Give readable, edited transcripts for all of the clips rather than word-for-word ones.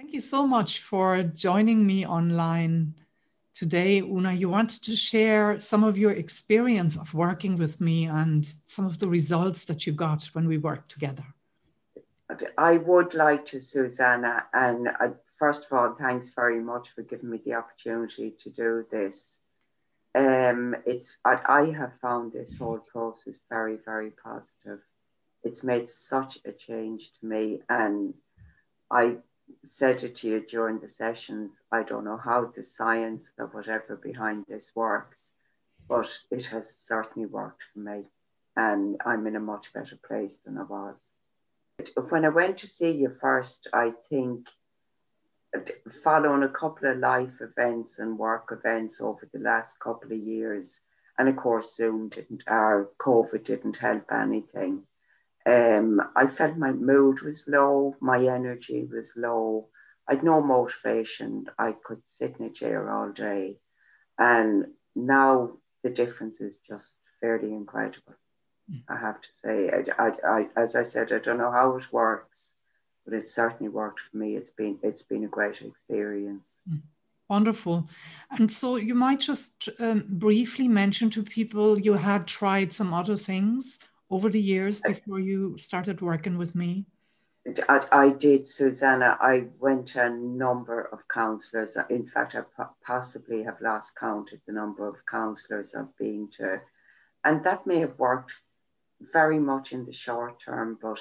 Thank you so much for joining me online today, Una. You wanted to share some of your experience of working with me and some of the results that you got when we worked together. I would like to, Susanna, and first of all, thanks very much for giving me the opportunity to do this. I have found this whole process very, very positive. It's made such a change to me, and I said it to you during the sessions. I don't know how the science or whatever behind this works, but it has certainly worked for me, and I'm in a much better place than I was. When I went to see you first, I think following a couple of life events and work events over the last couple of years, and of course COVID didn't help anything. I felt my mood was low, my energy was low, I'd no motivation, I could sit in a chair all day. And now the difference is just fairly incredible. I have to say, as I said, I don't know how it works, but it certainly worked for me. It's been a great experience. Wonderful. And so you might just briefly mention to people you had tried some other things over the years before you started working with me. I did, Susanna. I went to a number of counsellors. In fact, I possibly have lost count of the number of counsellors I've been to. And that may have worked very much in the short term, but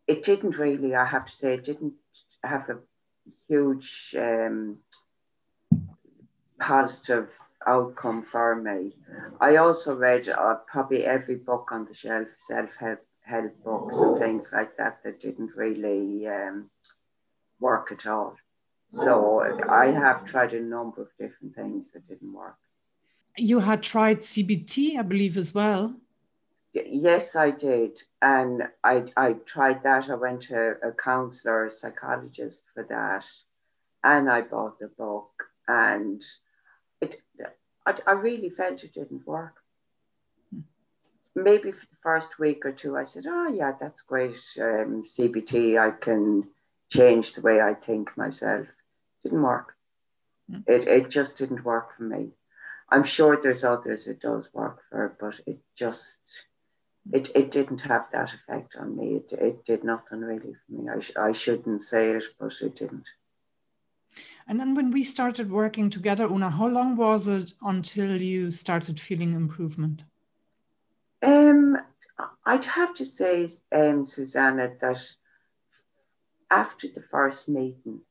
it didn't really, I have to say, it didn't have a huge positive outcome for me. I also read probably every book on the shelf, self-help books and things like that didn't really work at all. So I have tried a number of different things that didn't work. You had tried CBT, I believe, as well. Yes, I did. And I tried that. I went to a counsellor, a psychologist for that. And I bought the book. And I really felt it didn't work. Maybe for the first week or two, I said, oh, yeah, that's great. CBT, I can change the way I think myself. Didn't work. It just didn't work for me. I'm sure there's others it does work for, but it just... It didn't have that effect on me. It did nothing really for me. I shouldn't say it, but it didn't. And then when we started working together, Una, how long was it until you started feeling improvement? I'd have to say, Susanna, that after the first meeting,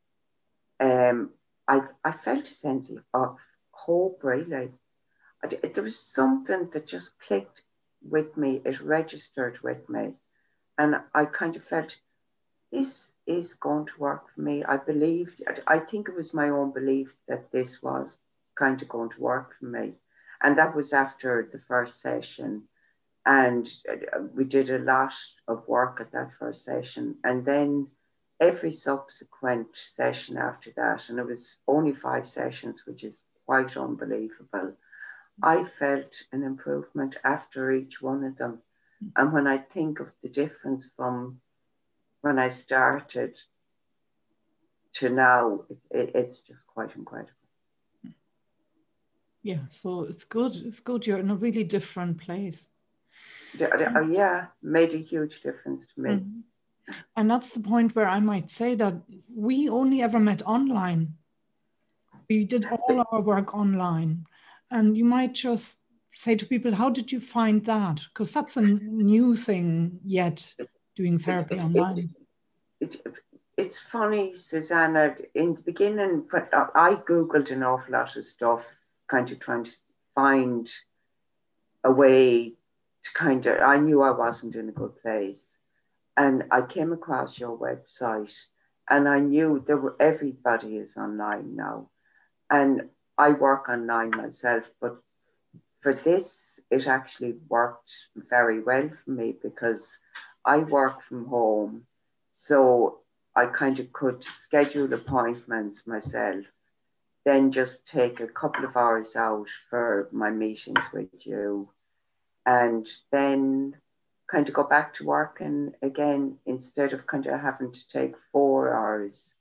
I felt a sense of hope, really. There was something that just clicked with me, it registered with me, and I kind of felt this is going to work for me. I think it was my own belief that this was kind of going to work for me, and that was after the first session, and we did a lot of work at that first session, and then every subsequent session after that, and it was only 5 sessions, which is quite unbelievable. I felt an improvement after each one of them. And when I think of the difference from when I started to now, it's just quite incredible. Yeah, so it's good. It's good. You're in a really different place. Yeah, made a huge difference to me. And that's the point where I might say that we only ever met online. We did all our work online. And you might just say to people, how did you find that? Because that's a new thing yet, doing therapy online. It's funny, Susanna, in the beginning, I Googled an awful lot of stuff, kind of trying to find a way to I knew I wasn't in a good place. And I came across your website and I knew everybody is online now. And I work online myself, but for this, it actually worked very well for me because I work from home. So I kind of could schedule appointments myself, then just take a couple of hours out for my meetings with you, and then kind of go back to work. And again, instead of kind of having to take 4 hours,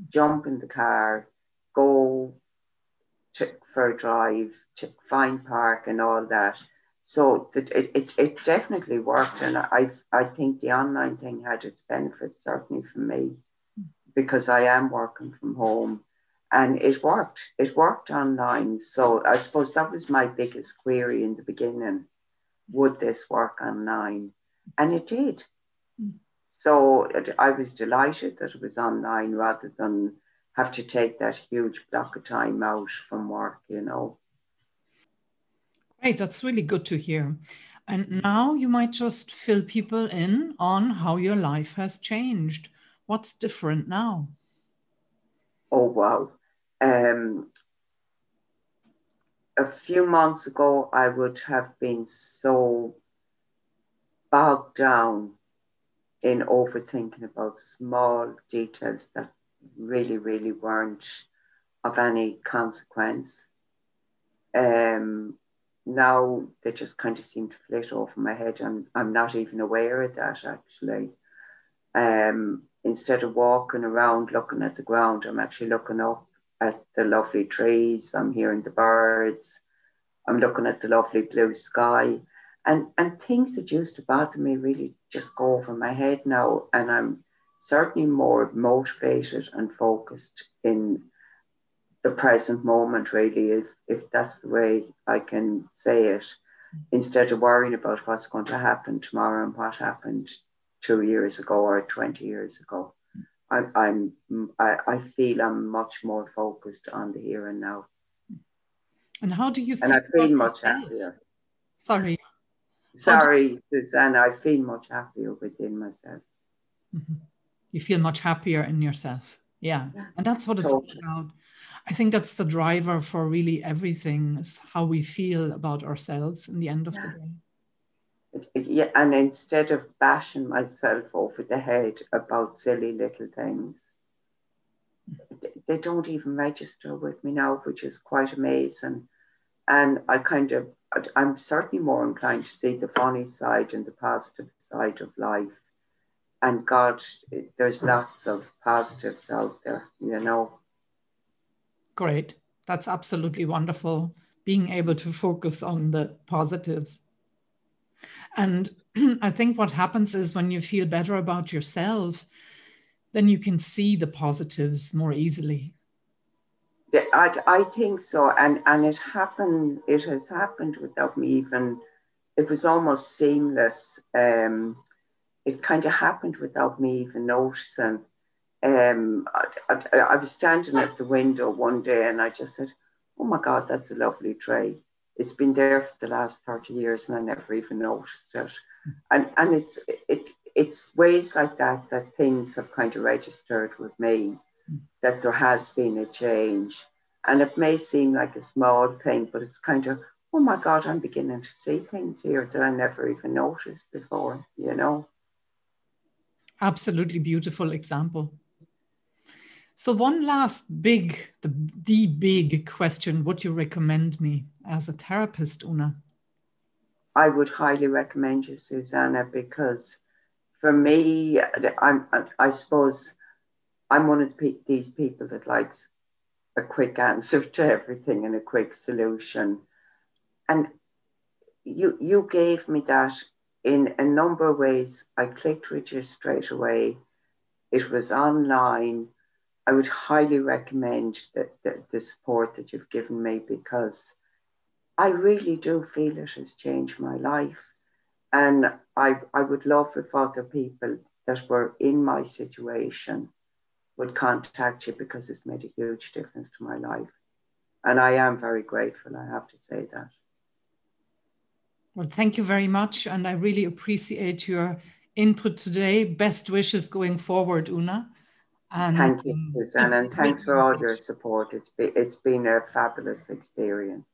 jump in the car, go for a drive, to find park and all that. So it definitely worked. And I think the online thing had its benefits, certainly for me, because I am working from home. And it worked. It worked online. So I suppose that was my biggest query in the beginning. Would this work online? And it did. So I was delighted that it was online rather than have to take that huge block of time out from work, you know. Great, that's really good to hear. And now you might just fill people in on how your life has changed. What's different now? Oh, wow. A few months ago, I would have been so bogged down in overthinking about small details that really, really weren't of any consequence. Now they just kind of seem to flit over my head. I'm not even aware of that, actually. Instead of walking around looking at the ground, I'm actually looking up at the lovely trees. I'm hearing the birds. I'm looking at the lovely blue sky. And things that used to bother me really just go over my head now. And I'm certainly more motivated and focused in the present moment, really, if that's the way I can say it, instead of worrying about what's going to happen tomorrow and what happened 2 years ago or 20 years ago. I feel I'm much more focused on the here and now. And how do you feel? And I feel much happier. Sorry, Susanna, I feel much happier within myself. Mm-hmm. You feel much happier in yourself. Yeah. And that's what it's all about. I think that's the driver for really everything, is how we feel about ourselves in the end of the day. Yeah, and instead of bashing myself over the head about silly little things, they don't even register with me now, which is quite amazing. And I'm certainly more inclined to see the funny side and the positive side of life. And God, there's lots of positives out there, you know. Great. That's absolutely wonderful, being able to focus on the positives. And I think what happens is when you feel better about yourself, then you can see the positives more easily. Yeah, I think so. And it has happened without me even, it was almost seamless. It kind of happened without me even noticing. I was standing at the window one day and I just said, oh my God, that's a lovely tray. It's been there for the last 30 years and I never even noticed it. And it's ways like that things have kind of registered with me, that there has been a change. And it may seem like a small thing, but it's kind of, oh my God, I'm beginning to see things here that I never even noticed before, you know. Absolutely beautiful example. So one last the big question, would you recommend me as a therapist, Una? I would highly recommend you, Susanna, because for me, I suppose I'm one of these people that likes a quick answer to everything and a quick solution. And you gave me that in a number of ways. I clicked with you straight away. It was online. I would highly recommend the support that you've given me, because I really do feel it has changed my life. And I would love if other people that were in my situation would contact you, because it's made a huge difference to my life. And I am very grateful, I have to say that. Well, thank you very much. And I really appreciate your input today. Best wishes going forward, Una. And thank you, Susanna, and thanks for all your support. It's been a fabulous experience.